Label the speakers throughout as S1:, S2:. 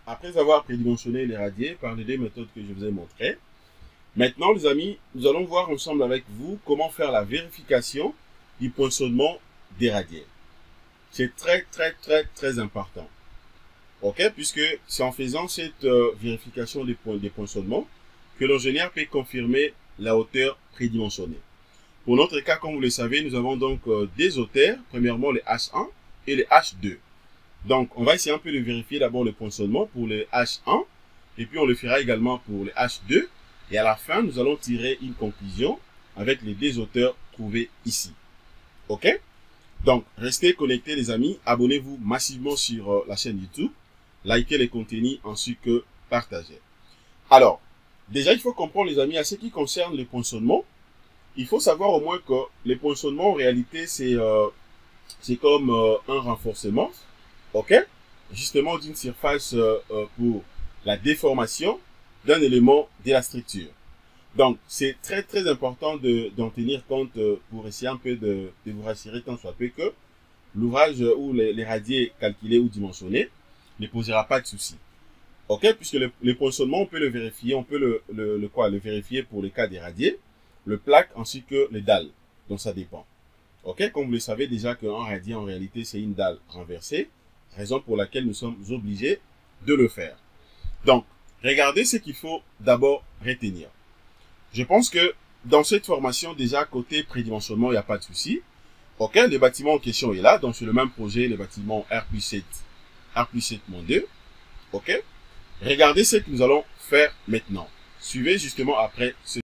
S1: après avoir prédimensionné les radiers par les deux méthodes que je vous ai montrées, maintenant les amis, nous allons voir ensemble avec vous comment faire la vérification du poinçonnement des radiers. C'est très important. Ok, puisque c'est en faisant cette vérification des poinçonnements que l'ingénieur peut confirmer la hauteur prédimensionnée. Pour notre cas, comme vous le savez, nous avons donc des hauteurs, premièrement les H1 et les H2. Donc, on va essayer un peu de vérifier d'abord le poinçonnement pour les H1, et puis on le fera également pour les H2, et à la fin, nous allons tirer une conclusion avec les deux hauteurs trouvées ici. Ok? Donc, restez connectés les amis, abonnez-vous massivement sur la chaîne YouTube, likez les contenus ainsi que partagez. Alors, déjà, il faut comprendre les amis, à ce qui concerne le poinçonnement, il faut savoir au moins que le poinçonnement, en réalité, c'est comme un renforcement, ok, justement d'une surface pour la déformation d'un élément de la structure. Donc, c'est très important d'en tenir compte pour essayer un peu de vous rassurer tant soit peu que l'ouvrage ou les radiers calculés ou dimensionnés ne posera pas de souci. Ok, puisque le poinçonnement, on peut le vérifier, on peut le vérifier pour le cas des radiers, le plaque ainsi que les dalles. Donc, ça dépend. Ok, comme vous le savez déjà qu'un radier, en réalité, c'est une dalle renversée, raison pour laquelle nous sommes obligés de le faire. Donc, regardez ce qu'il faut d'abord retenir. Je pense que dans cette formation, déjà, côté prédimensionnement, il n'y a pas de souci. Ok, le bâtiment en question est là, donc c'est le même projet, le bâtiment R+7, R+7-2. Ok, regardez ce que nous allons faire maintenant. Suivez justement après ce.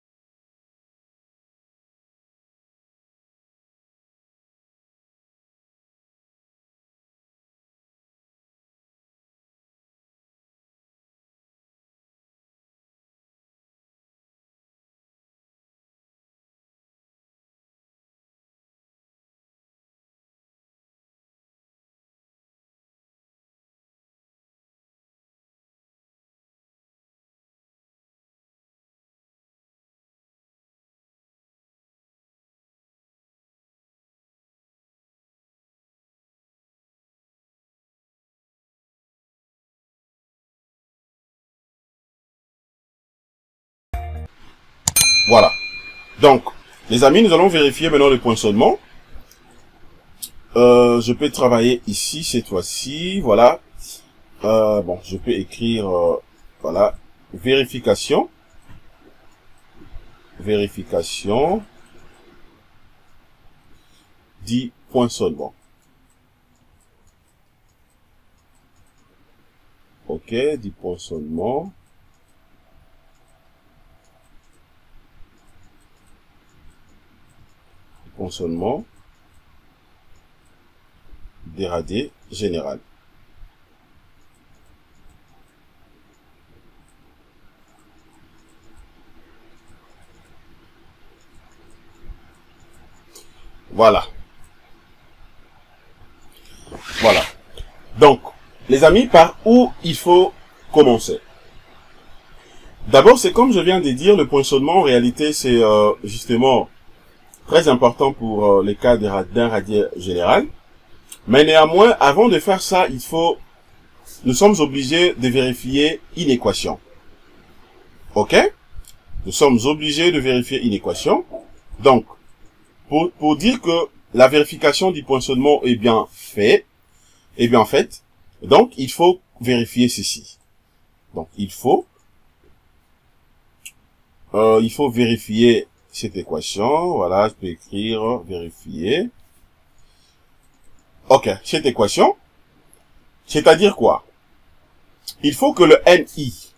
S1: Voilà. Donc, les amis, nous allons vérifier maintenant le poinçonnement. Je peux travailler ici cette fois-ci. Voilà. Bon, je peux écrire, voilà, vérification du poinçonnement. Ok, du poinçonnement. Poinçonnement des radiers général. Voilà. Voilà. Donc, les amis, par où il faut commencer? D'abord, c'est comme je viens de dire, le poinçonnement, en réalité, c'est justement très important pour les cas d'un radier général. Mais néanmoins, avant de faire ça, nous sommes obligés de vérifier une équation. Ok? Nous sommes obligés de vérifier une équation. Donc, pour dire que la vérification du poinçonnement est bien faite, donc il faut vérifier ceci. Donc, il faut vérifier cette équation. Voilà, je peux écrire vérifier. Ok, cette équation, c'est-à-dire quoi? Il faut que le NI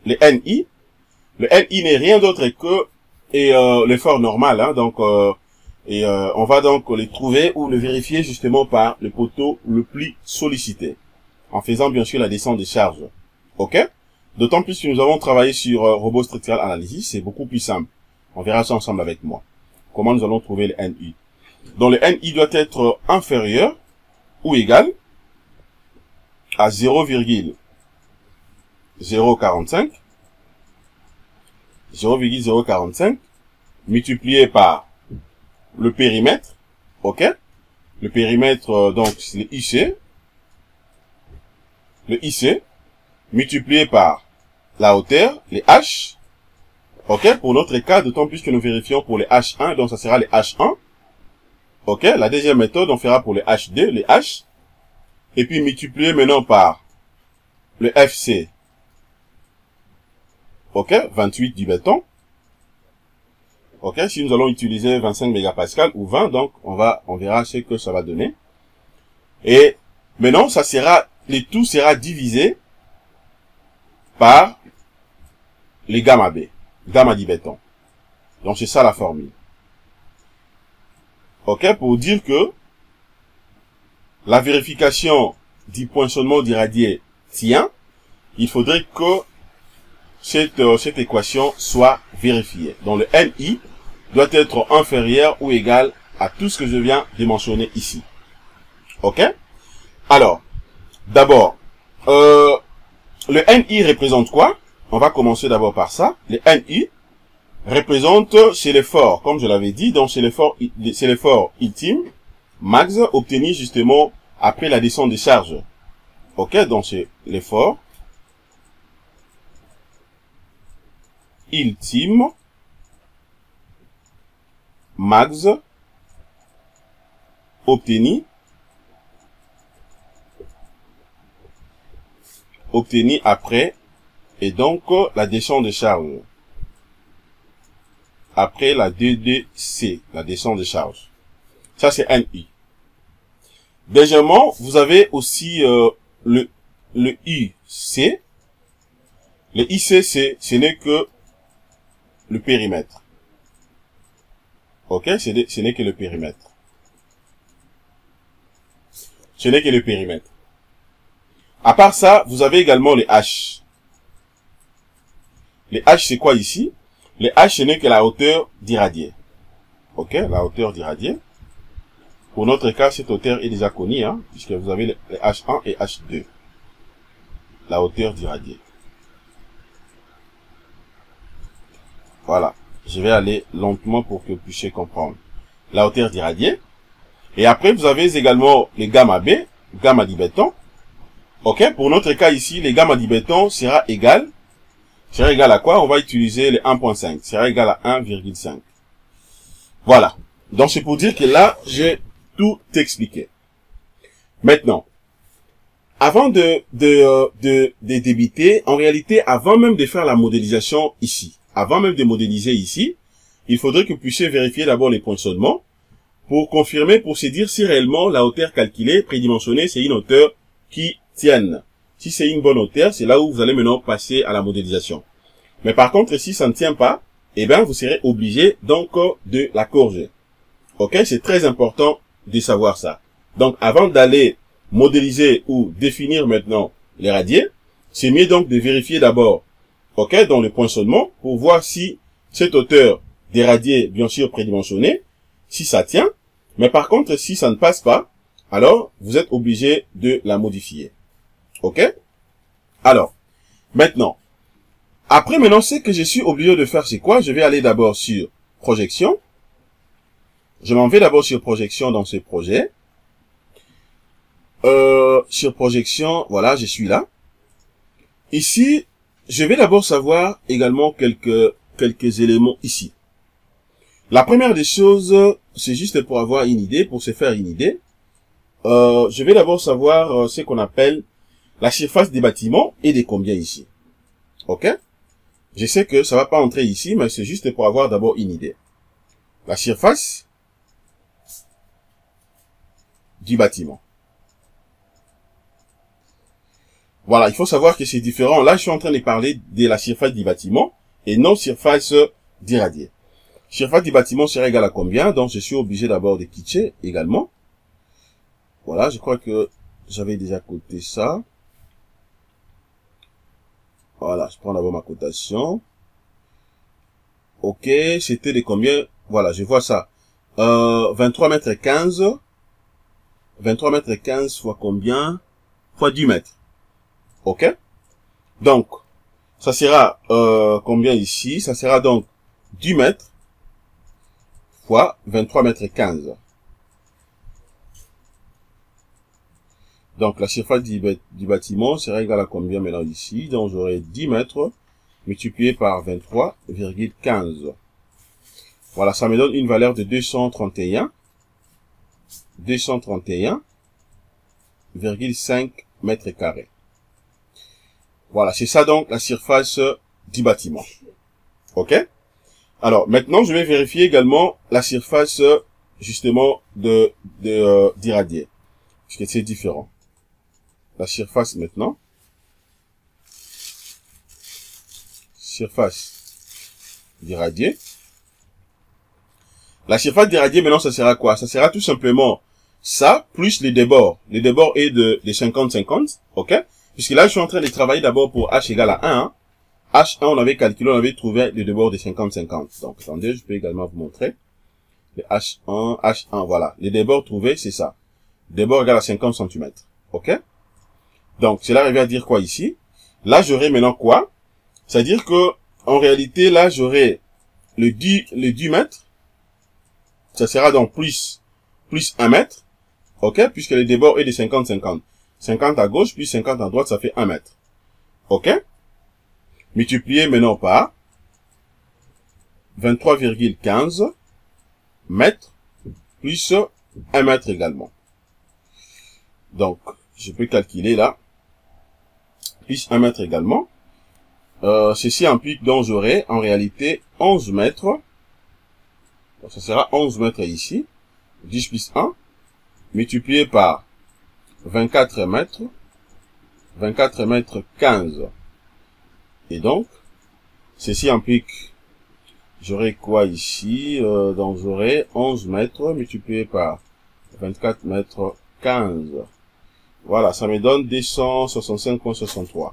S1: n'est rien d'autre que l'effort normal, hein, donc on va donc les trouver ou le vérifier justement par le poteau le plus sollicité, en faisant bien sûr la descente des charges. Ok? D'autant plus que nous avons travaillé sur robot structural analysis, c'est beaucoup plus simple. On verra ça ensemble avec moi. Comment nous allons trouver le NI? Donc le NI doit être inférieur ou égal à 0,045 multiplié par le périmètre, ok? Le périmètre, donc, c'est IC, le IC, multiplié par la hauteur, les H. Ok, pour notre cas, d'autant plus que nous vérifions pour les H1, donc ça sera les H1. Ok, la deuxième méthode, on fera pour les H2, les H. Et puis multiplié maintenant par le FC. Ok, 28 du béton. Ok, si nous allons utiliser 25 mégapascal ou 20, donc on verra ce que ça va donner. Et maintenant, ça sera, le tout sera divisé par les gamma B, gamma du béton. Donc c'est ça la formule. Ok, pour dire que la vérification du poinçonnement d'irradié tient, il faudrait que cette équation soit vérifiée. Donc le NI doit être inférieur ou égal à tout ce que je viens de mentionner ici. Ok? Alors, d'abord, le NI représente quoi? On va commencer d'abord par ça. Le NI représente, c'est l'effort, comme je l'avais dit, donc c'est l'effort ultime, max, obtenu justement après la descente des charges. Ok? Donc c'est l'effort ultime max obtenu après et donc la descente de charge après la DDC, la descente de charge. Ça c'est NI. Deuxièmement, vous avez aussi le IC. Le IC, ce n'est que le périmètre. Ok, ce n'est que le périmètre. Ce n'est que le périmètre. À part ça, vous avez également les H. Les H, c'est quoi ici? Les H, ce n'est que la hauteur d'irradié. Ok, la hauteur d'irradié. Pour notre cas, cette hauteur est déjà connue, hein, puisque vous avez les H1 et H2. La hauteur d'irradié. Voilà. Je vais aller lentement pour que vous puissiez comprendre. La hauteur d'irradié. Et après, vous avez également les gamma B, gamma du béton. Ok, pour notre cas ici, les gamma du béton sera égal à quoi? On va utiliser les 1.5. Sera égal à 1,5. Voilà. Donc c'est pour dire que là, j'ai tout expliqué. Maintenant, avant de débiter, en réalité, avant même de faire la modélisation ici, avant même de modéliser ici, il faudrait que vous puissiez vérifier d'abord les poinçonnements pour confirmer, pour se dire si réellement la hauteur calculée, prédimensionnée, c'est une hauteur qui tienne. Si c'est une bonne hauteur, c'est là où vous allez maintenant passer à la modélisation. Mais par contre, si ça ne tient pas, eh bien, vous serez obligé donc de la corriger. Ok, c'est très important de savoir ça. Donc, avant d'aller modéliser ou définir maintenant les radiers, c'est mieux donc de vérifier d'abord, ok, dans le poinçonnement, pour voir si cette hauteur des radiers, bien sûr prédimensionnée, si ça tient. Mais par contre, si ça ne passe pas, alors vous êtes obligé de la modifier. Ok? Alors, maintenant, après maintenant, ce que je suis obligé de faire, c'est quoi? Je vais aller d'abord sur projection. Je m'en vais d'abord sur projection dans ce projet. Sur projection, voilà, je suis là. Ici, je vais d'abord savoir également quelques éléments ici. La première des choses, c'est juste pour avoir une idée, pour se faire une idée. Je vais d'abord savoir ce qu'on appelle la surface des bâtiments et des combien ici. Ok? Je sais que ça va pas entrer ici, mais c'est juste pour avoir d'abord une idée. La surface du bâtiment. Voilà, il faut savoir que c'est différent. Là, je suis en train de parler de la surface du bâtiment et non surface d'irradié. Surface du bâtiment sera égale à combien? Donc, je suis obligé d'abord de quitter également. Voilà, je crois que j'avais déjà coté ça. Voilà, je prends d'abord ma cotation. Ok, c'était de combien? Voilà, je vois ça. 23 mètres 15. 23 mètres 15 fois combien? Fois 10 mètres. Ok? Donc, ça sera combien ici? Ça sera donc 10 mètres fois 23 mètres 15. Donc, la surface du bâtiment sera égale à combien maintenant ici? Donc, j'aurai 10 mètres multiplié par 23,15. Voilà, ça me donne une valeur de 231,5 mètres carrés. Voilà, c'est ça donc la surface du bâtiment. OK? Alors, maintenant, je vais vérifier également la surface, justement, d'irradié. Parce que c'est différent. La surface maintenant. Surface d'irradié. La surface d'irradié, maintenant, ça sera quoi? Ça sera tout simplement ça, plus les débords. Les débords est de 50-50, ok? Puisque là, je suis en train de travailler d'abord pour H égale à 1. Hein. H1, on avait calculé, on avait trouvé les débords de 50-50. Donc, attendez, je peux également vous montrer. Les H1, voilà. Les débords trouvés, c'est ça. Débords égale à 50 cm. Ok? Donc, cela revient à dire quoi ici? Là, j'aurai maintenant quoi? C'est-à-dire que, en réalité, là, j'aurai le 10 mètres. Ça sera donc plus 1 mètre. Ok? Puisque le débord est de 50-50. 50 à gauche, plus 50 à droite, ça fait 1 mètre. Ok? Multiplié maintenant par 23,15 mètres plus 1 mètre également. Donc, je peux calculer là. Plus 1 mètre également. Ceci implique donc j'aurai en réalité 11 mètres. Donc, ça sera 11 mètres ici. 10 plus 1. Multiplié par 24 mètres. 24 mètres 15. Et donc, ceci implique, j'aurai quoi ici? Donc j'aurai 11 mètres multiplié par 24 mètres 15. Voilà, ça me donne 265,63.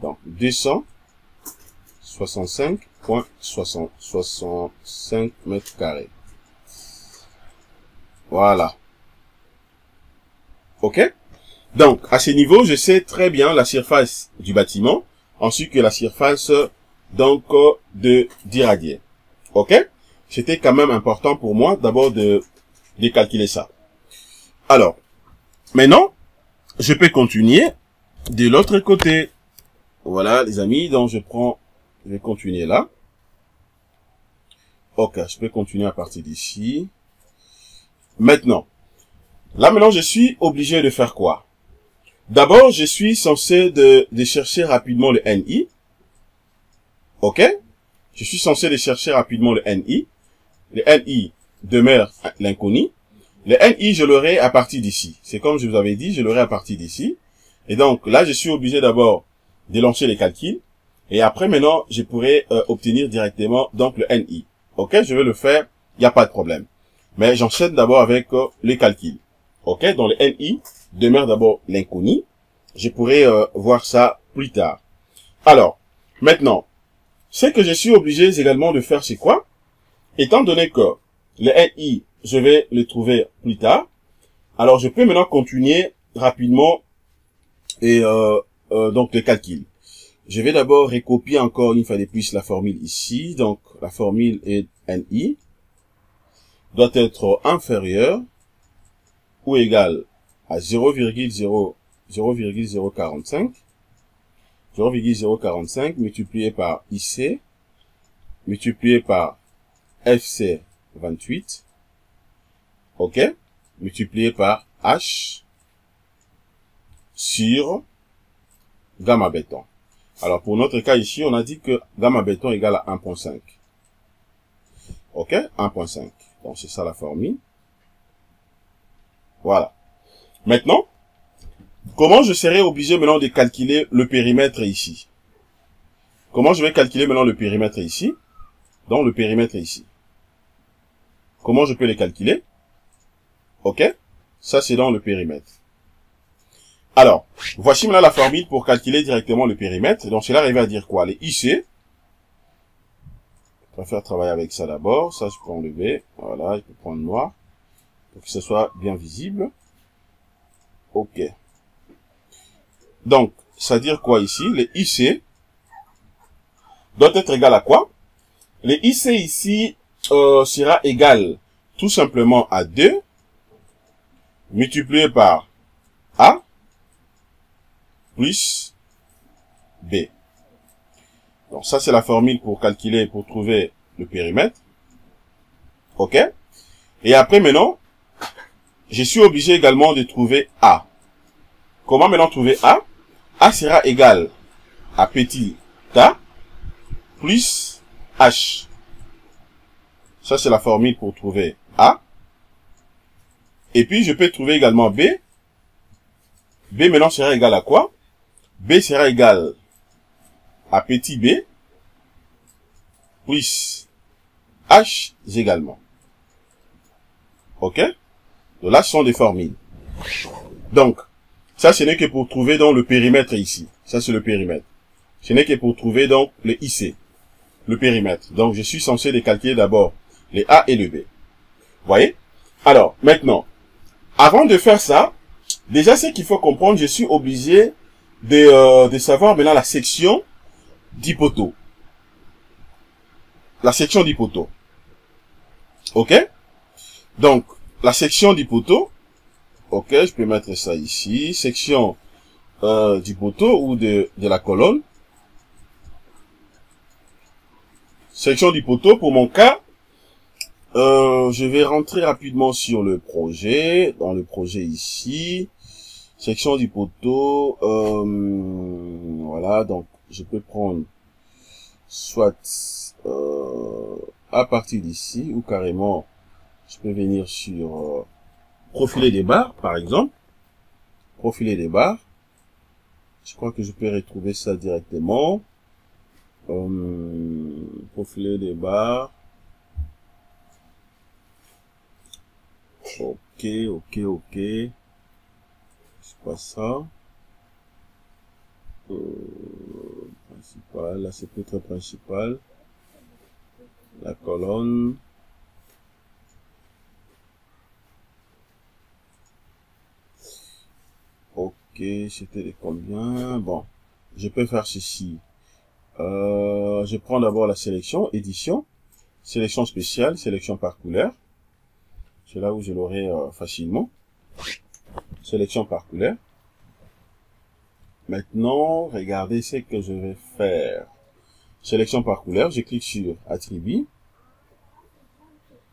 S1: Donc 265,65 mètres carrés. Voilà. OK? Donc, à ce niveau, je sais très bien la surface du bâtiment, ainsi que la surface, donc, d'irradié. OK? C'était quand même important pour moi, d'abord, de calculer ça. Alors, maintenant, je peux continuer de l'autre côté. Voilà, les amis, donc je vais continuer là. OK, je peux continuer à partir d'ici. Maintenant, je suis obligé de faire quoi? D'abord, je suis censé de chercher rapidement le NI. OK? Je suis censé de chercher rapidement le NI. Le NI demeure l'inconnu. Le NI, je l'aurai à partir d'ici. C'est comme je vous avais dit, je l'aurai à partir d'ici. Et donc, là, je suis obligé d'abord de lancer les calculs. Et après, maintenant, je pourrai obtenir directement donc le NI. OK? Je vais le faire. Il n'y a pas de problème. Mais j'enchaîne d'abord avec les calculs. OK? Donc, le NI demeure d'abord l'inconnu. Je pourrai voir ça plus tard. Alors, maintenant, ce que je suis obligé également de faire, c'est quoi? Étant donné que le NI, je vais le trouver plus tard, alors je peux maintenant continuer rapidement et donc le calcul. Je vais d'abord recopier encore une fois de plus la formule ici. Donc, la formule est NI doit être inférieur ou égal à 0,045 multiplié par IC multiplié par FC 28, OK, multiplié par H sur gamma béton. Alors, pour notre cas ici, on a dit que gamma béton égale à 1,5. OK, 1,5. Donc, c'est ça la formule. Voilà. Maintenant, comment je serai obligé maintenant de calculer le périmètre ici? Comment je vais calculer maintenant le périmètre ici? Donc, le périmètre ici. Comment je peux le calculer? OK? Ça, c'est dans le périmètre. Alors, voici maintenant la formule pour calculer directement le périmètre. Donc, cela arrive à dire quoi? Les IC. Je préfère travailler avec ça d'abord. Ça, je peux enlever. Voilà, je peux prendre noir. Pour que ce soit bien visible. OK. Donc, ça veut dire quoi ici? Les IC doit être égal à quoi? Les IC ici sera égal tout simplement à 2 multiplié par A plus B. Donc ça, c'est la formule pour calculer, pour trouver le périmètre. OK? Et après, maintenant, je suis obligé également de trouver A. Comment maintenant trouver A? A sera égal à petit a plus H. Ça, c'est la formule pour trouver A. Et puis, je peux trouver également B. B maintenant sera égal à quoi? B sera égal à petit b plus H également. OK? Donc là, ce sont des formules. Donc, ça, ce n'est que pour trouver donc le périmètre ici. Ça, c'est le périmètre. Ce n'est que pour trouver donc le IC, le périmètre. Donc, je suis censé calculer d'abord les A et le B. Vous voyez? Alors, maintenant, avant de faire ça, déjà, ce qu'il faut comprendre, je suis obligé de savoir maintenant la section d'hypoteau. La section d'hypoteau. OK? Donc, la section d'hypoteau, OK, je peux mettre ça ici, section d'hypoteau ou de la colonne. Section d'hypoteau, pour mon cas, je vais rentrer rapidement sur le projet, dans le projet ici. Section d'hypoteau, voilà, donc je peux prendre soit à partir d'ici, ou carrément, je peux venir sur profiler des barres, par exemple. Profiler des barres. Je crois que je peux retrouver ça directement. Profiler des barres. OK. C'est pas ça. Principal, là c'est peut-être principal. La colonne. OK, c'était de combien? Bon, je peux faire ceci. Je prends d'abord la sélection, édition, sélection spéciale, sélection par couleur. C'est là où je l'aurai facilement. Sélection par couleur. Maintenant, regardez ce que je vais faire. Sélection par couleur, je clique sur attribut.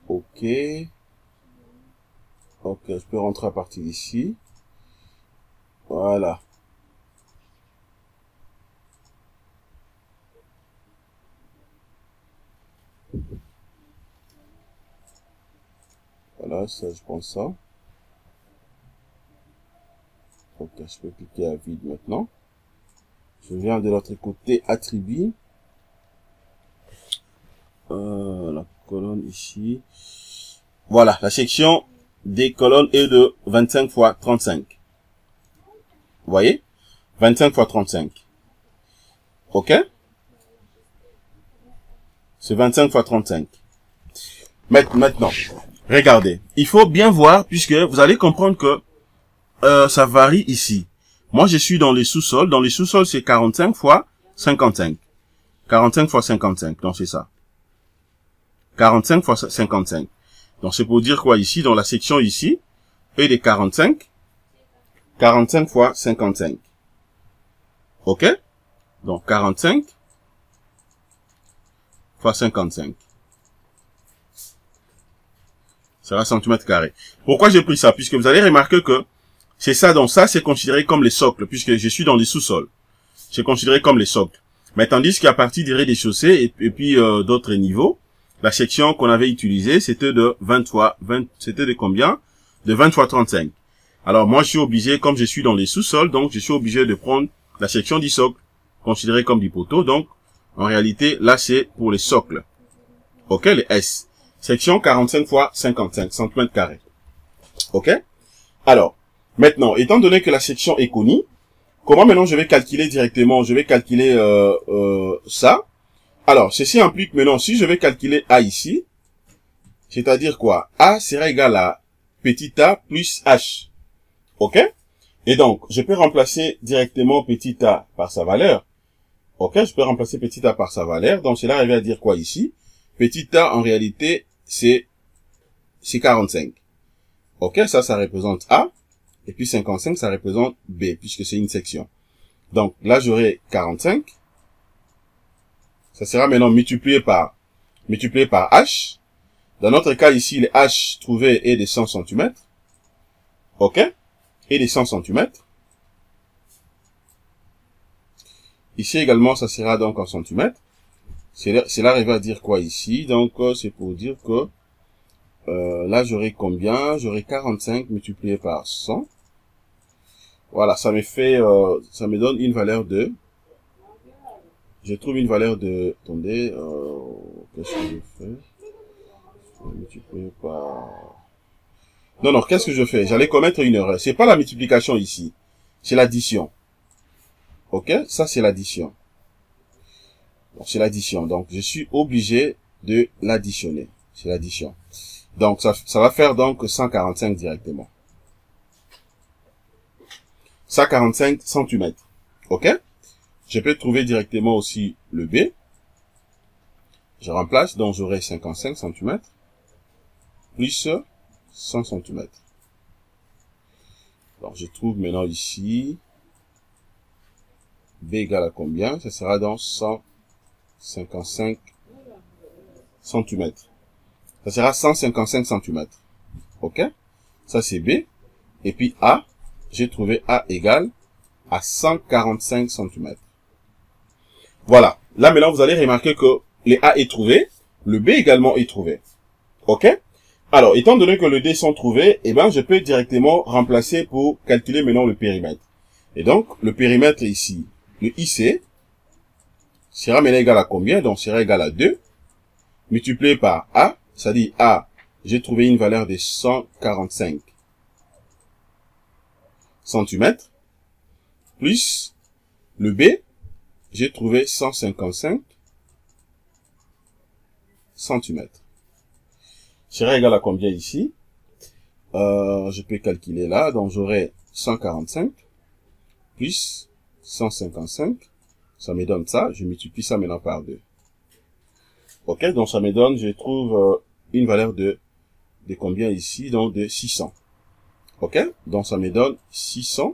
S1: OK. OK, je peux rentrer à partir d'ici. Voilà. Voilà, ça, je prends ça. Ok, je peux cliquer à vide maintenant. Je viens de l'autre côté, attribut. La colonne ici. Voilà, la section des colonnes est de 25 x 35. Vous voyez? 25 x 35. OK? C'est 25 x 35. Maintenant, regardez. Il faut bien voir, puisque vous allez comprendre que ça varie ici. Moi, je suis dans les sous-sols. Dans les sous-sols, c'est 45 x 55. 45 x 55. Donc, c'est ça. 45 x 55. Donc, c'est pour dire quoi ici? Dans la section ici, est de 45. 45 x 55. OK? Donc, 45 x 55. Ça va centimètres carrés. Pourquoi j'ai pris ça? Puisque vous allez remarquer que c'est ça, donc ça, c'est considéré comme les socles, puisque je suis dans les sous-sols. C'est considéré comme les socles. Mais tandis qu'à partir du rez-de-chaussée et puis d'autres niveaux, la section qu'on avait utilisée, c'était de 20 fois 20, c'était de combien? De 20 fois 35. Alors moi, je suis obligé, comme je suis dans les sous-sols, donc je suis obligé de prendre la section du socle, considérée comme du poteau. Donc, en réalité, là, c'est pour les socles. OK, les S. Section 45 fois 55 cm². OK? Alors, maintenant, étant donné que la section est connue, comment maintenant je vais calculer directement? Je vais calculer ça. Alors, ceci implique maintenant, si je vais calculer A ici, c'est-à-dire quoi? A sera égal à petit a plus H. OK? Et donc, je peux remplacer directement petit a par sa valeur. OK? Je peux remplacer petit a par sa valeur. Donc, cela revient à dire quoi ici? Petit a, en réalité, c'est 45. OK? Ça représente A. Et puis 55, ça représente B, puisque c'est une section. Donc là, j'aurai 45. Ça sera maintenant multiplié par H. Dans notre cas ici, le H trouvé est de 100 cm. OK? Et de 100 cm. Ici également, ça sera donc en centimètres. Cela arrive à dire quoi ici? Donc, c'est pour dire que là, j'aurai combien? J'aurai 45 multiplié par 100. Voilà, ça me fait, ça me donne une valeur de... Je trouve une valeur de... Attendez, qu'est-ce que je fais? Multiplié par... Non, qu'est-ce que je fais? J'allais commettre une erreur. C'est pas la multiplication ici. C'est l'addition. OK? Ça, c'est l'addition. Bon, c'est l'addition. Donc, je suis obligé de l'additionner. C'est l'addition. Donc, ça va faire donc 145 directement. 145 cm. OK? Je peux trouver directement aussi le B. Je remplace, donc j'aurai 55 cm plus 100 cm. Donc, je trouve maintenant ici B égale à combien? Ça sera dans 155 cm. Ça sera 155 cm. OK? Ça, c'est B. Et puis A, j'ai trouvé A égale à 145 cm. Voilà. Là, maintenant, vous allez remarquer que les A est trouvé. Le B également est trouvé. OK? Alors, étant donné que les D sont trouvés, eh ben, je peux directement remplacer pour calculer maintenant le périmètre. Et donc, le périmètre ici, le IC, sera maintenant égal à combien? Donc, sera égal à 2, multiplié par A, c'est-à-dire A, j'ai trouvé une valeur de 145 cm, plus le B, j'ai trouvé 155 cm. Sera égal à combien ici? Je peux calculer là, donc j'aurai 145 plus 155, ça me donne ça, je multiplie ça maintenant par 2. OK, donc ça me donne, je trouve une valeur de combien ici? Donc de 600. OK, donc ça me donne 600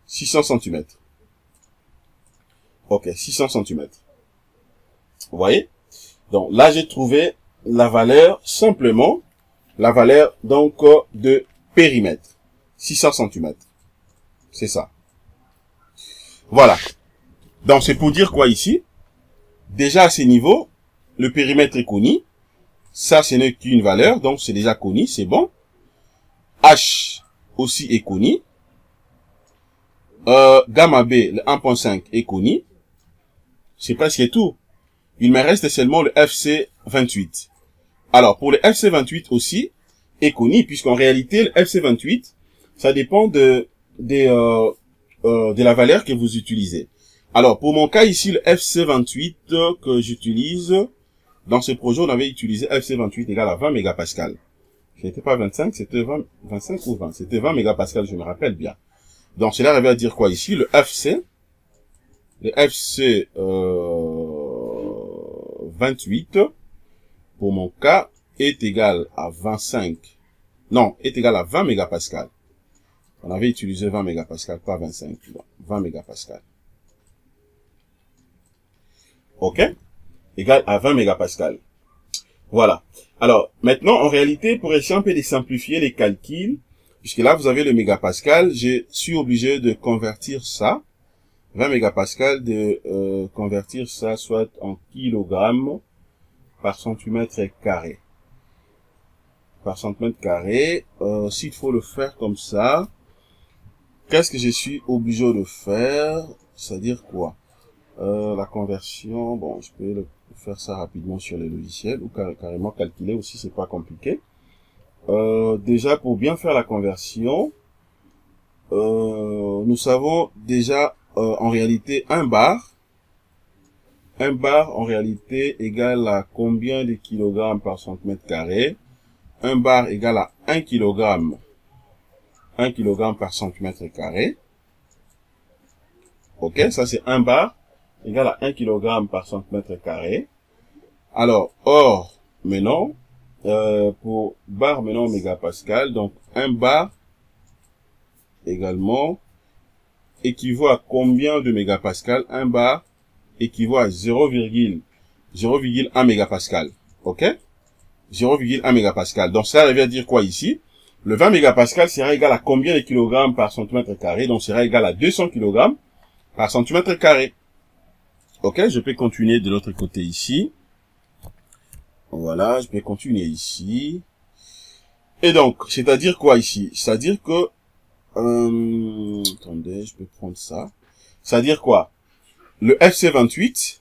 S1: cm. OK, 600 cm. Vous voyez? Donc là, j'ai trouvé la valeur, simplement, la valeur donc de périmètre. 600 cm. C'est ça. Voilà. Donc c'est pour dire quoi ici? Déjà à ce niveau, le périmètre est connu. Ça, ce n'est qu'une valeur, donc c'est déjà connu, c'est bon. H aussi est connu. Gamma B, le 1.5 est connu. C'est presque tout. Il me reste seulement le FC28. Alors, pour le FC28 aussi, est connu, puisqu'en réalité, le FC28, ça dépend de la valeur que vous utilisez. Alors, pour mon cas ici, le FC28 que j'utilise, dans ce projet, on avait utilisé FC28 égale à 20 mégapascal. Ce n'était pas 25, c'était 25 ou 20. C'était 20 mégapascal, je me rappelle bien. Donc, cela revient à dire quoi ici? Le FC 28, pour mon cas, est égal à 25. Non, est égal à 20 mégapascal. On avait utilisé 20 mégapascal, pas 25. Non, 20 mégapascal. OK? Égal à 20 mégapascal. Voilà. Alors, maintenant, en réalité, pour essayer un peu de simplifier les calculs, puisque là, vous avez le mégapascal, je suis obligé de convertir ça, 20 mégapascal, de convertir ça soit en kilogrammes par centimètre carré. Par centimètre carré, s'il faut le faire comme ça, qu'est-ce que je suis obligé de faire? C'est-à-dire quoi? La conversion, bon, je peux faire ça rapidement sur les logiciels ou carrément calculer aussi, c'est pas compliqué. Déjà, pour bien faire la conversion, nous savons déjà en réalité un bar en réalité égale à combien de kilogrammes par centimètre carré? Un bar égale à 1 kilogramme par centimètre carré. OK, ça c'est un bar égale à 1 kg par centimètre carré. Alors, or, maintenant, pour bar maintenant mégapascal, donc un bar également équivaut à combien de mégapascal? 1 bar équivaut à 0,1 mégapascal. Ok? 0,1 mégapascal. Donc ça revient à dire quoi ici? Le 20 mégapascal sera égal à combien de kilogrammes par centimètre carré? Donc sera égal à 200 kilogrammes par centimètre carré. Ok? Je peux continuer de l'autre côté ici. Voilà, je peux continuer ici. Et donc, c'est-à-dire quoi ici? C'est-à-dire que attendez, je peux prendre ça. C'est-à-dire quoi? Le FC28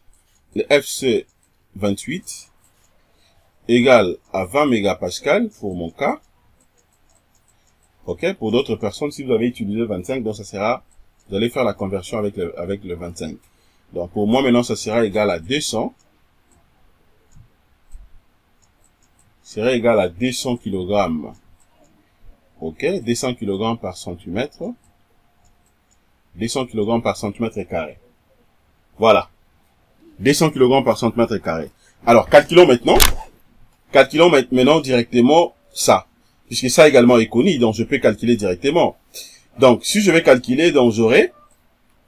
S1: égale à 20 mégapascal pour mon cas. Ok, pour d'autres personnes, si vous avez utilisé 25, donc ça sera, vous allez faire la conversion avec le 25. Donc pour moi maintenant, ça sera égal à 200. Sera égal à 200 kg. Ok, 200 kg par centimètre. 200 kg par centimètre carré. Voilà. 200 kg par centimètre carré. Alors, calculons maintenant directement ça. Puisque ça également est connu, donc je peux calculer directement. Donc, si je vais calculer, donc j'aurai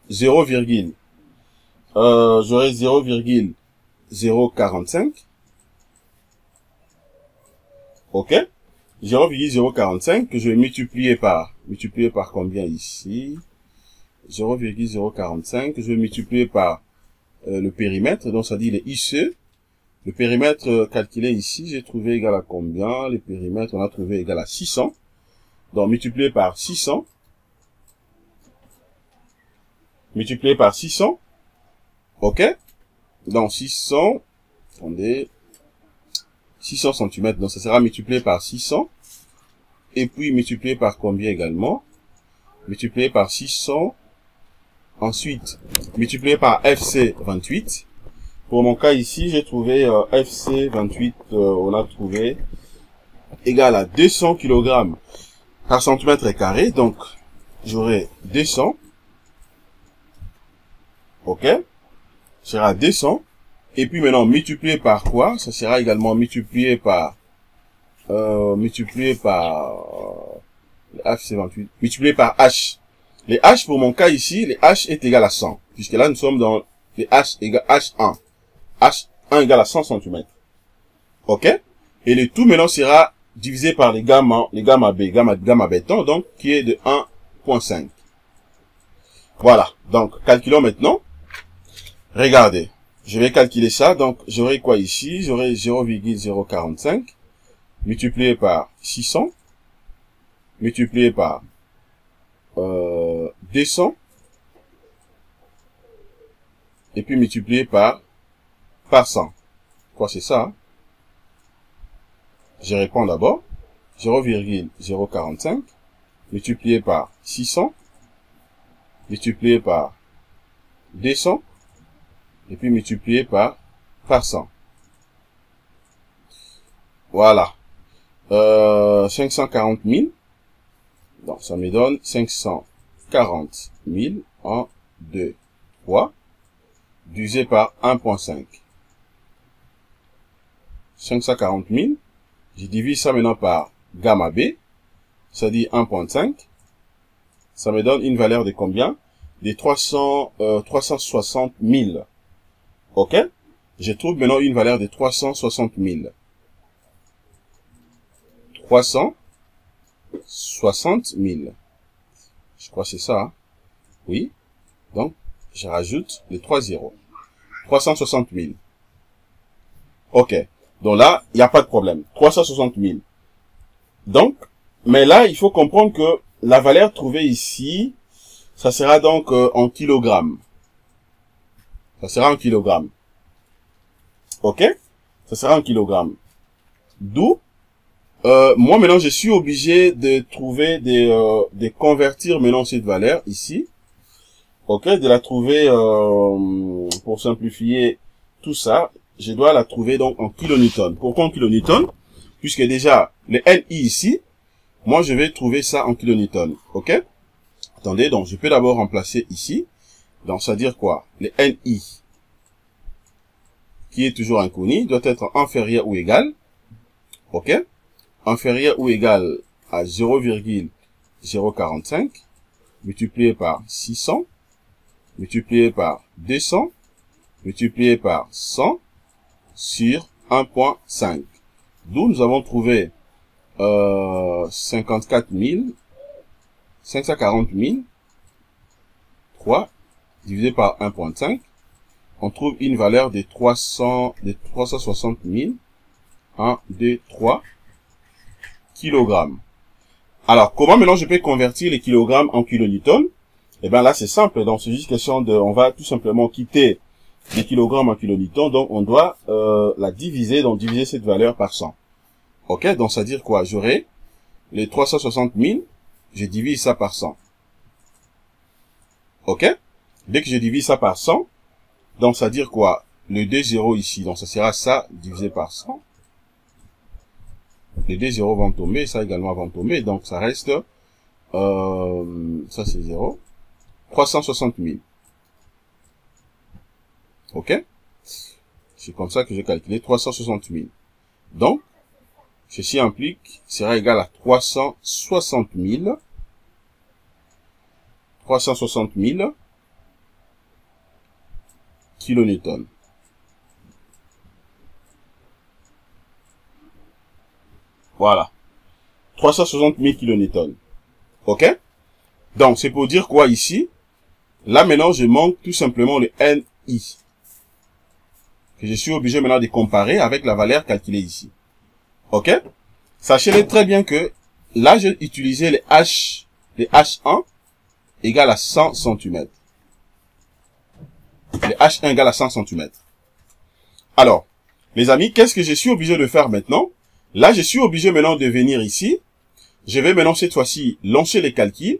S1: 0,045. Ok? 0,045 que je vais multiplier par combien ici? 0,045 que je vais multiplier par le périmètre, donc ça dit les ICE. Le périmètre calculé ici, j'ai trouvé égal à combien? Le périmètre, on a trouvé égal à 600. Donc, multiplié par 600. Multiplié par 600. Ok? Donc, 600. Attendez. 600 cm. Donc, ça sera multiplié par 600. Et puis, multiplié par combien également? Multiplié par 600. Ensuite, multiplié par FC28. Pour mon cas ici, j'ai trouvé FC28, on a trouvé égal à 200 kg par centimètre carré. Donc, j'aurai 200. Ok? Sera 200. Et puis maintenant, multiplié par quoi? Ça sera également multiplié par FC28. Multiplié par H. Les H, pour mon cas ici, les H est égal à 100. Puisque là, nous sommes dans les H égale H1. H1 égale à 100 cm. Ok? Et le tout maintenant sera divisé par les gamma B, gamma béton, donc, qui est de 1,5. Voilà. Donc, calculons maintenant. Regardez. Je vais calculer ça. Donc, j'aurai quoi ici? J'aurai 0,045 multiplié par 600 multiplié par 200 et puis multiplié par 100. Quoi, c'est ça? Hein? Je réponds d'abord. 0,045 multiplié par 600 multiplié par 200 et puis multiplié par 100. Voilà. 540 000. Donc, ça me donne 540 000 en 2 fois, divisé par 1,5. 540 000. Je divise ça maintenant par gamma B. Ça dit 1,5. Ça me donne une valeur de combien? De 360 000. Ok? Je trouve maintenant une valeur de 360 000. 360 000. Je crois que c'est ça. Hein? Oui. Donc, je rajoute les 3 zéros. 360 000. Ok. Donc là, il n'y a pas de problème. 360 000. Donc, mais là, il faut comprendre que la valeur trouvée ici, ça sera donc en kilogrammes. Ça sera en kilogrammes. Ok? Ça sera en kilogrammes. D'où, moi maintenant, je suis obligé de trouver de convertir maintenant cette valeur ici. Ok? De la trouver, pour simplifier tout ça, je dois la trouver donc en kilonewton. Pourquoi en kilonewton? Puisque déjà, le NI ici, moi je vais trouver ça en kilonewton. Ok? Attendez, donc je peux d'abord remplacer ici. Donc ça veut dire quoi? Le NI, qui est toujours inconnu, doit être inférieur ou égal. Ok? Inférieur ou égal à 0,045. multiplié par 600, multiplié par 200, multiplié par 100 sur 1.5. D'où nous avons trouvé 54 540 3 divisé par 1.5. On trouve une valeur de 360 000, 1, 2, 3 kilogrammes. Alors, comment maintenant je peux convertir les kilogrammes en kilonewtons? Eh bien là, c'est simple. Donc, c'est juste question de, on va tout simplement quitter les kilogrammes en kilonewtons. Donc, on doit la diviser, donc diviser cette valeur par 100. Ok, donc ça veut dire quoi? J'aurai les 360 000, je divise ça par 100. Ok? Dès que je divise ça par 100, donc ça veut dire quoi? Le 2 zéros ici, donc ça sera ça divisé par 100. Les 2 zéros vont tomber, ça également vont tomber, donc ça reste, ça c'est 0, 360 000. Ok? C'est comme ça que j'ai calculé 360 000. Donc, ceci implique, sera égal à 360 000 kilonewtons. Voilà. 360 000 kilonewtons. Ok? Donc, c'est pour dire quoi ici? Là, maintenant, je manque tout simplement le NI. Que je suis obligé maintenant de comparer avec la valeur calculée ici. Ok? Sachez très bien que là, j'ai utilisé les H1 égale à 100 cm. Les H1 égale à 100 cm. Alors, les amis, qu'est-ce que je suis obligé de faire maintenant? Là, je suis obligé maintenant de venir ici. Je vais maintenant cette fois-ci lancer les calculs.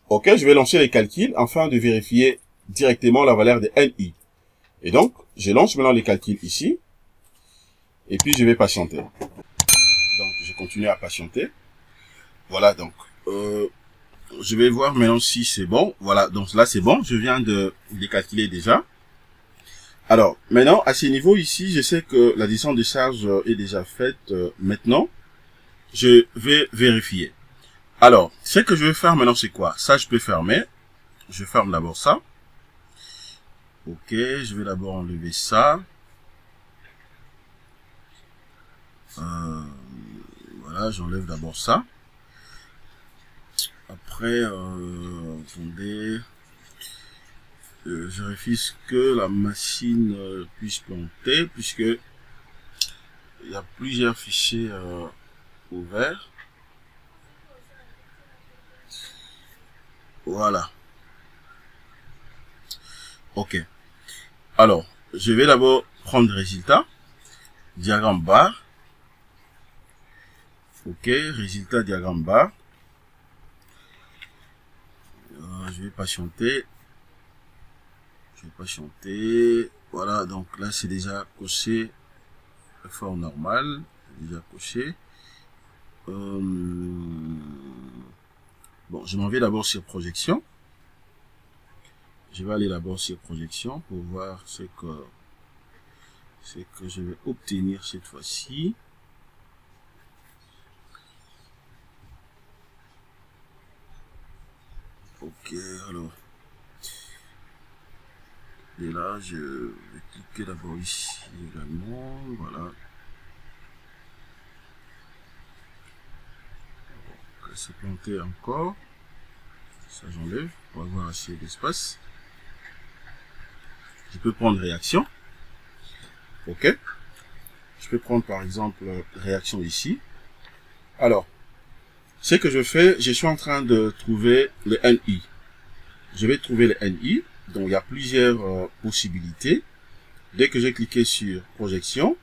S1: Ok, je vais lancer les calculs afin de vérifier directement la valeur de NI. Et donc, je lance maintenant les calculs ici. Et puis, je vais patienter. Donc, je continue à patienter. Voilà, donc, je vais voir maintenant si c'est bon. Voilà, donc là, c'est bon. Je viens de les calculer déjà. Alors, maintenant, à ce niveau ici, je sais que la distance de charge est déjà faite. Maintenant, je vais vérifier. Alors, ce que je vais faire maintenant, c'est quoi? Ça, je peux fermer. Je ferme d'abord ça. Ok, je vais d'abord enlever ça. Voilà, j'enlève d'abord ça. Après, attendez. Je refuse que la machine puisse planter, puisque il y a plusieurs fichiers ouverts. Voilà. Ok. Alors, je vais d'abord prendre résultat. Diagramme bar. Ok, résultat diagramme bar. Je vais patienter. Voilà, donc là c'est déjà coché. Effort normal, déjà coché. Bon, je m'en vais d'abord sur projection. Je vais aller d'abord sur projection pour voir ce que je vais obtenir cette fois-ci. Ok, alors. Et là, je vais cliquer d'abord ici également. Voilà. Ok, c'est planté encore. Ça, j'enlève pour avoir assez d'espace. Je peux prendre réaction. Ok. Je peux prendre par exemple réaction ici. Alors, ce que je fais, je suis en train de trouver le NI. Je vais trouver le NI. Donc, il y a plusieurs possibilités. Dès que j'ai cliqué sur projection,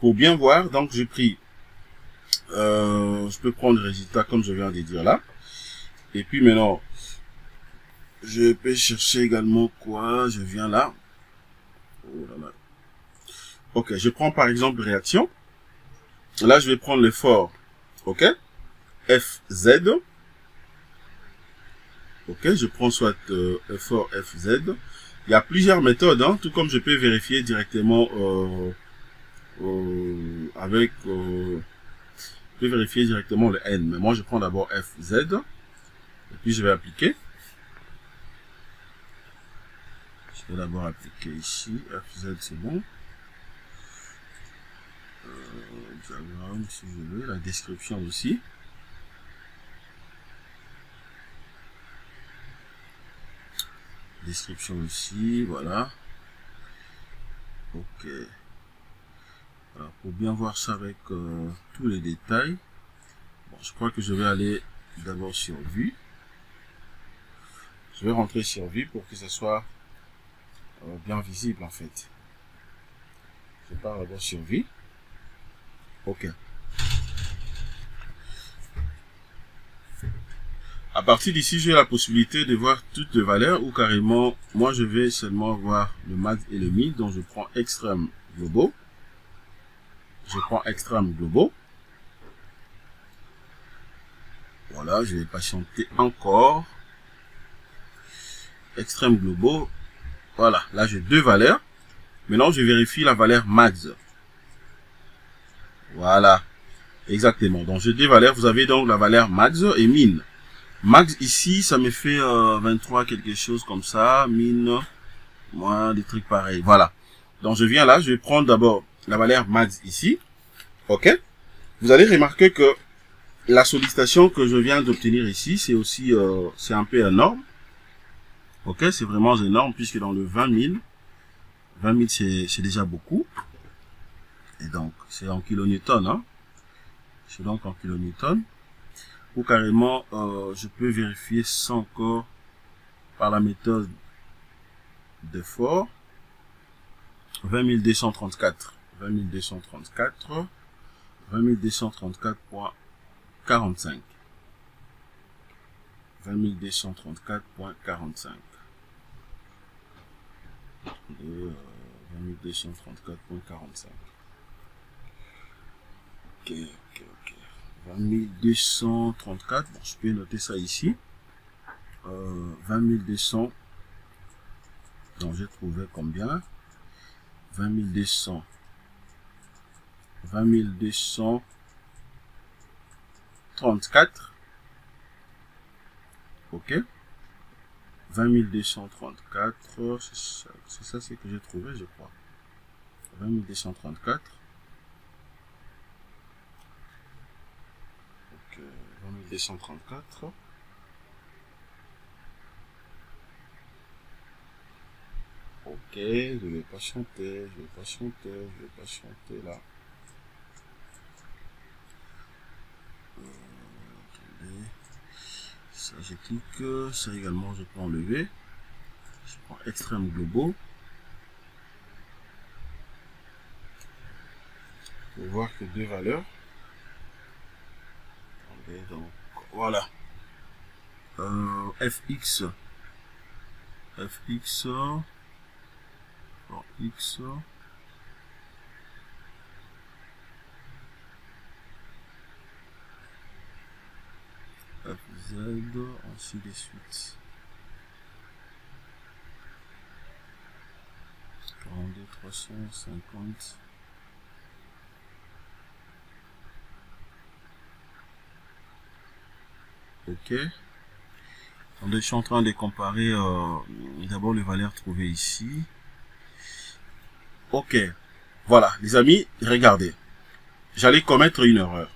S1: pour bien voir, donc j'ai pris, je peux prendre le résultat comme je viens de dire là. Et puis maintenant, je peux chercher également quoi? Je viens là. Oh là là. Ok, je prends par exemple réaction. Là, je vais prendre l'effort. Ok. FZ. Ok, je prends soit effort FZ. Il y a plusieurs méthodes, hein, tout comme je peux vérifier directement avec... je peux vérifier directement le N. Mais moi, je prends d'abord FZ. Et puis, je vais appliquer. Je vais d'abord appliquer ici. FZ, c'est bon. Diagramme, si je veux. La description aussi. Description aussi, voilà. Ok. Alors, pour bien voir ça avec tous les détails, bon, je crois que je vais aller d'abord sur vue. Je vais rentrer sur vue pour que ce soit bien visible en fait. Je pars d'abord sur vue. Ok. À partir d'ici, j'ai la possibilité de voir toutes les valeurs ou carrément, moi je vais seulement voir le max et le min. Donc je prends extrême globaux. Je prends extrême globaux. Voilà, je vais patienter encore. Extrême globaux. Voilà, là j'ai deux valeurs. Maintenant, je vérifie la valeur max. Voilà, exactement. Donc j'ai deux valeurs. Vous avez donc la valeur max et min. Max ici, ça me fait 23 quelque chose comme ça. Min, moi, des trucs pareils. Voilà. Donc je viens là, je vais prendre d'abord la valeur max ici. Ok. Vous allez remarquer que la sollicitation que je viens d'obtenir ici, c'est aussi, c'est un peu énorme. Ok, c'est vraiment énorme puisque dans le 20 000, c'est déjà beaucoup. Et donc, c'est en kilonewton, hein. C'est donc en kilonewton. Ou carrément, je peux vérifier ça encore par la méthode d'effort. 20 234. 20 234. 20 234.45. 20 234.45. 20 234.45. Ok. 20 234. Bon, je peux noter ça ici. 20 200. Donc, j'ai trouvé combien? 20 200. 20 234. Ok. 20 234. C'est ça ce que j'ai trouvé, je crois. 20 234. Ok. 20 234. Ok. Je vais pas chanter. Là. Attendez. Ça, je clique. Ça également, je peux enlever. Je prends extrême globaux. Pour voir que deux valeurs. Attendez, donc, voilà. FX. Pour X. FZ, ainsi de suite. 42, 350. Ok. Donc, je suis en train de comparer d'abord les valeurs trouvées ici. Ok. Voilà, les amis, regardez. J'allais commettre une erreur.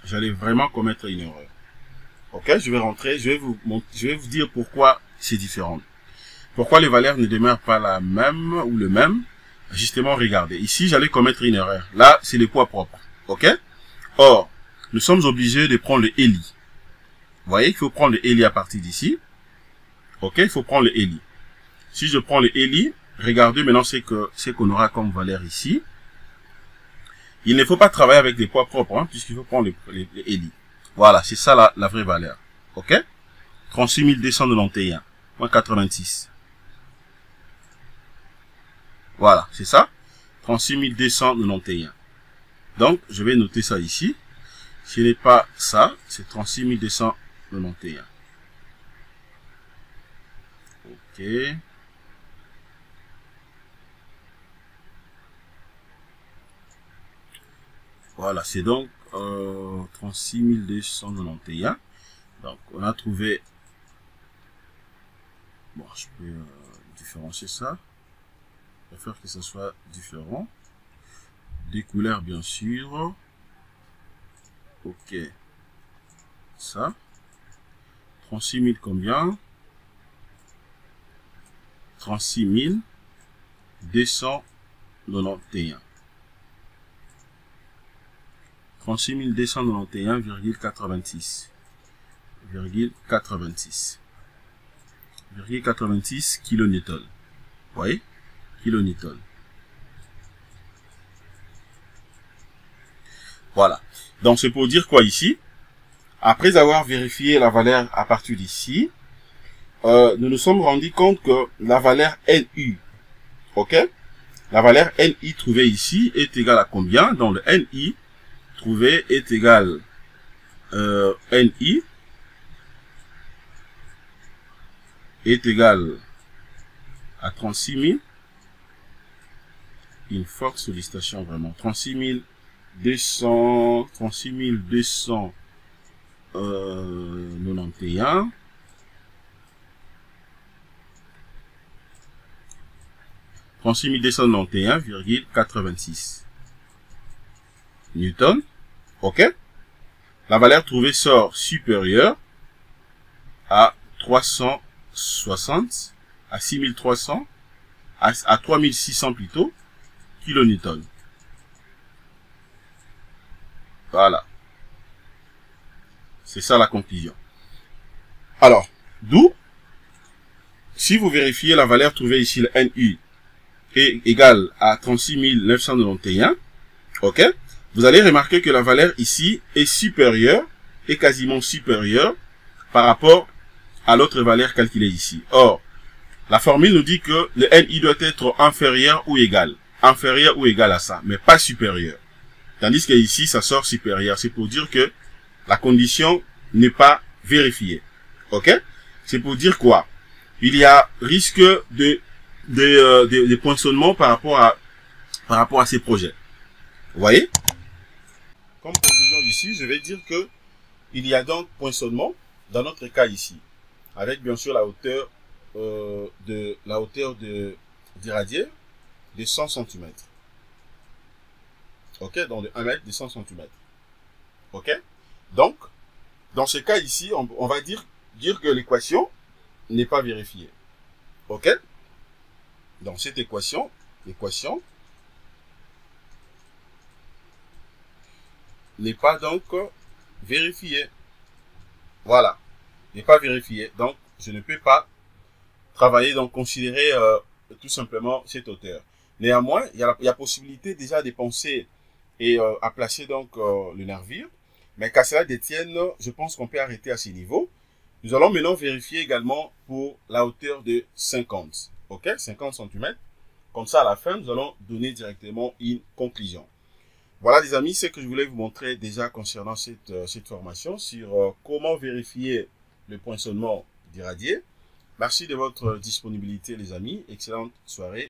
S1: J'allais vraiment commettre une erreur. Ok, je vais rentrer, je vais vous dire pourquoi c'est différent. Pourquoi les valeurs ne demeurent pas la même ou le même. Justement, regardez. Ici, j'allais commettre une erreur. Là, c'est le poids propre. Ok. Or, nous sommes obligés de prendre le ELI. Vous voyez qu'il faut prendre le ELI à partir d'ici. Ok, il faut prendre le ELI. Si je prends le ELI, regardez maintenant ce qu'on aura comme valeur ici. Il ne faut pas travailler avec des poids propres, hein, puisqu'il faut prendre les ELI. Voilà, c'est ça la vraie valeur. Ok. 36 291.86. Voilà, c'est ça. 36 291. Donc, je vais noter ça ici. Ce n'est pas ça, c'est 36 291. Ok. Voilà, c'est donc 36 291. Donc, on a trouvé... Bon, je peux différencier ça. Je vais faire que ce soit différent. Des couleurs, bien sûr. Ok. Ça. 36 000 combien? 36 291. 36 291,86. 86 kilonewtons. Vous voyez? Kilonewtons. Voilà. Donc c'est pour dire quoi ici? Après avoir vérifié la valeur à partir d'ici, nous nous sommes rendus compte que la valeur NU, ok? La valeur NI trouvée ici est égale à combien? Donc le NI trouvé est égal NI est égal à 36 000. Une forte sollicitation vraiment. 36 291. 36 291,86 newton. Ok. La valeur trouvée sort supérieure à 360, à 6300, à 3600 plutôt, kilonewtons. Voilà. C'est ça la conclusion. Alors, d'où, si vous vérifiez la valeur trouvée ici, le NU, est égale à 36 991, ok, vous allez remarquer que la valeur ici est supérieure, est quasiment supérieure par rapport à l'autre valeur calculée ici. Or, la formule nous dit que le NI doit être inférieur ou égal à ça, mais pas supérieur. Tandis que ici, ça sort supérieur. C'est pour dire que la condition n'est pas vérifiée. Ok? C'est pour dire quoi? Il y a risque de poinçonnement par rapport à ces projets. Vous voyez? Comme conclusion ici, je vais dire que il y a donc poinçonnement dans notre cas ici, avec bien sûr la hauteur du radier de 100 cm. Ok? Donc de 1 mètre de 100 cm. Ok? Donc, dans ce cas ici, on va dire que l'équation n'est pas vérifiée. Ok? Dans cette l'équation n'est pas donc vérifiée. Voilà. N'est pas vérifiée. Donc, je ne peux pas travailler, donc considérer tout simplement cette hauteur. Néanmoins, il y a possibilité déjà de penser et à placer donc le nervure. Mais qu'à cela détienne, je pense qu'on peut arrêter à ce niveau. Nous allons maintenant vérifier également pour la hauteur de 50. Ok, 50 cm. Comme ça, à la fin, nous allons donner directement une conclusion. Voilà les amis, c'est ce que je voulais vous montrer déjà concernant cette formation sur comment vérifier le poinçonnement du radier. Merci de votre disponibilité les amis. Excellente soirée.